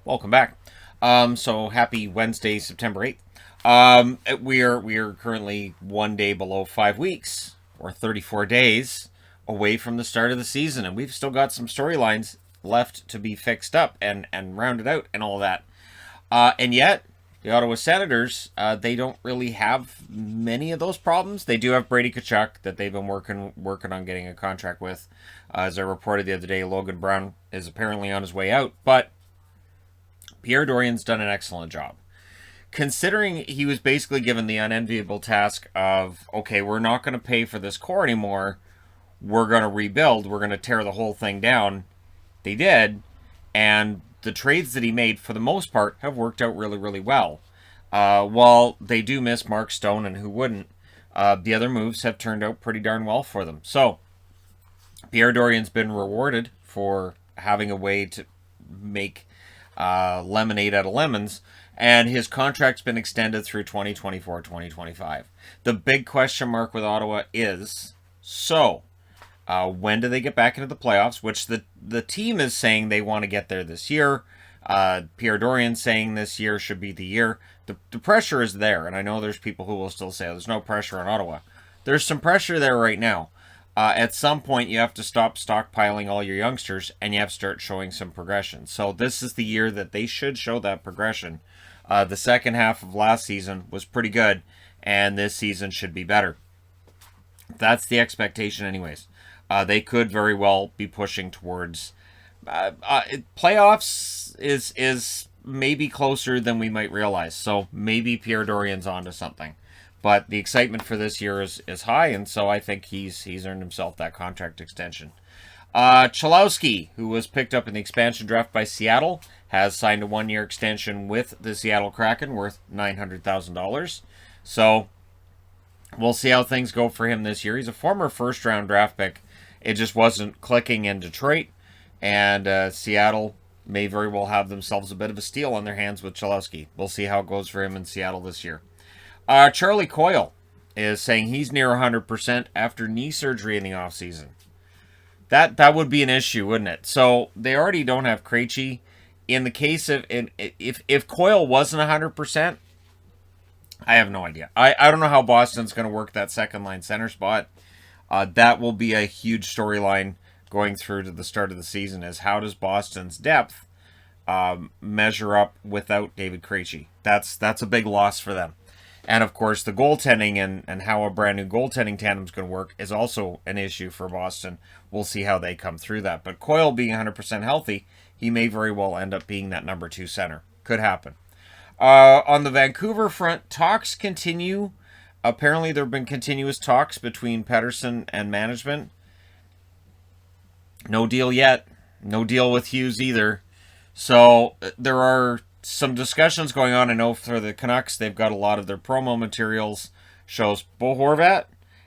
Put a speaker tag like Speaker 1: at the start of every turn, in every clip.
Speaker 1: Welcome back. So happy Wednesday, September 8th. We are currently 1 day below 5 weeks, or 34 days, away from the start of the season, and we've still got some storylines left to be fixed up and rounded out and all that. And yet, the Ottawa Senators, they don't really have many of those problems. They do have Brady Tkachuk that they've been working on getting a contract with. As I reported the other day, Logan Brown is apparently on his way out, but Pierre Dorion's done an excellent job. Considering he was basically given the unenviable task of, okay, we're not going to pay for this core anymore. We're going to rebuild. We're going to tear the whole thing down. They did. And the trades that he made, for the most part, have worked out really, really well. While they do miss Mark Stone, and who wouldn't, the other moves have turned out pretty darn well for them. So, Pierre Dorion's been rewarded for having a way to make lemonade out of lemons, and his contract's been extended through 2024-2025. The big question mark with Ottawa is, when do they get back into the playoffs, which the team is saying they want to get there this year. Pierre Dorion saying this year should be the year. The pressure is there, and I know there's people who will still say there's no pressure on Ottawa. There's some pressure there right now. At some point, you have to stop stockpiling all your youngsters, and you have to start showing some progression. So this is the year that they should show that progression. The second half of last season was pretty good, and this season should be better. That's the expectation anyways. They could very well be pushing towards playoffs is maybe closer than we might realize. So maybe Pierre Dorion's onto something. But the excitement for this year is high, and so I think he's earned himself that contract extension. Cholowski, who was picked up in the expansion draft by Seattle, has signed a 1-year extension with the Seattle Kraken worth $900,000. So we'll see how things go for him this year. He's a former first-round draft pick. It just wasn't clicking in Detroit, and Seattle may very well have themselves a bit of a steal on their hands with Cholowski. We'll see how it goes for him in Seattle this year. Charlie Coyle is saying he's near 100% after knee surgery in the offseason. That would be an issue, wouldn't it? So they already don't have Krejci. In the case of if Coyle wasn't 100%, I have no idea. I don't know how Boston's going to work that second line center spot. That will be a huge storyline going through to the start of the season. Is how does Boston's depth measure up without David Krejci? That's a big loss for them. And, of course, the goaltending and how a brand new goaltending tandem is going to work is also an issue for Boston. We'll see how they come through that. But Coyle being 100% healthy, he may very well end up being that number 2 center. Could happen. On the Vancouver front, talks continue. Apparently, there have been continuous talks between Pettersson and management. No deal yet. No deal with Hughes either. So there are some discussions going on. I know for the Canucks, they've got a lot of their promo materials shows Bo Horvat,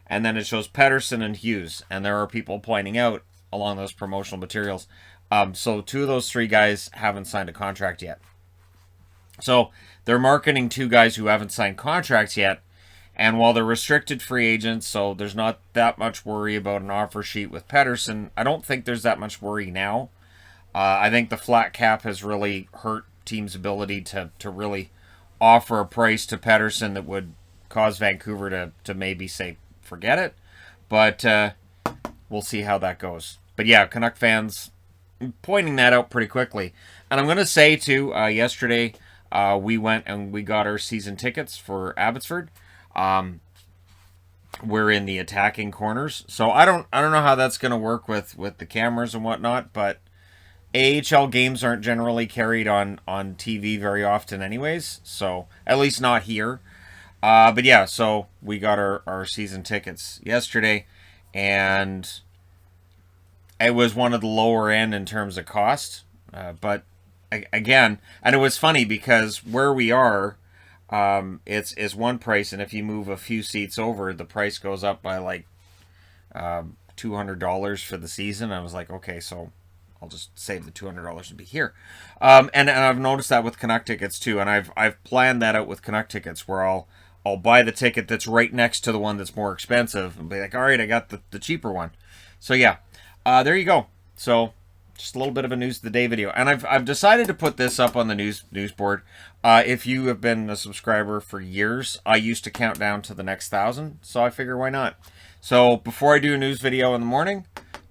Speaker 1: and then it shows Pettersson and Hughes, and there are people pointing out along those promotional materials. So 2 of those 3 guys haven't signed a contract yet. So they're marketing 2 guys who haven't signed contracts yet, and while they're restricted free agents, so there's not that much worry about an offer sheet with Pettersson, I don't think there's that much worry now. I think the flat cap has really hurt team's ability to really offer a price to Pettersson that would cause Vancouver to maybe say, forget it. But we'll see how that goes. But yeah, Canuck fans pointing that out pretty quickly. And I'm going to say, too, yesterday we went and we got our season tickets for Abbotsford. We're in the attacking corners. So I don't know how that's going to work with the cameras and whatnot, but AHL games aren't generally carried on TV very often anyways, so at least not here. But yeah, so we got our season tickets yesterday, and it was one of the lower end in terms of cost. But again, and it was funny because where we are, it's one price, and if you move a few seats over, the price goes up by like $200 for the season. I was like, okay, so I'll just save the $200 to be here. And I've noticed that with Canuck tickets too, and I've planned that out with Canuck tickets where I'll buy the ticket that's right next to the one that's more expensive and be like, all right, I got the cheaper one. So yeah, there you go. So just a little bit of a news of the day video. And I've decided to put this up on the news board. If you have been a subscriber for years, I used to count down to the next 1,000, so I figure why not. So before I do a news video in the morning,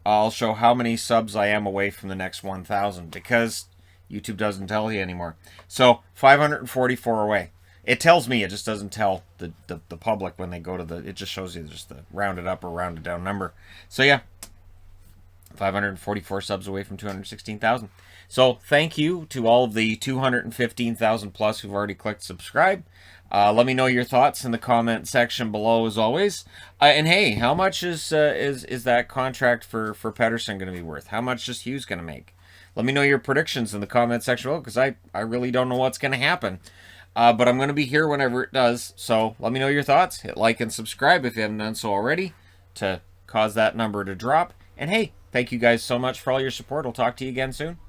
Speaker 1: I'll show how many subs I am away from the next 1,000, because YouTube doesn't tell you anymore. So 544 away. It tells me, it just doesn't tell the public when they go to the, it just shows you just the rounded up or rounded down number. So yeah, 544 subs away from 216,000. So thank you to all of the 215,000 plus who've already clicked subscribe. Let me know your thoughts in the comment section below, as always. And hey, how much is that contract for Pettersson going to be worth? How much is Hughes going to make? Let me know your predictions in the comment section below, because I really don't know what's going to happen. But I'm going to be here whenever it does. So let me know your thoughts. Hit like and subscribe if you haven't done so already to cause that number to drop. And hey, thank you guys so much for all your support. I'll talk to you again soon.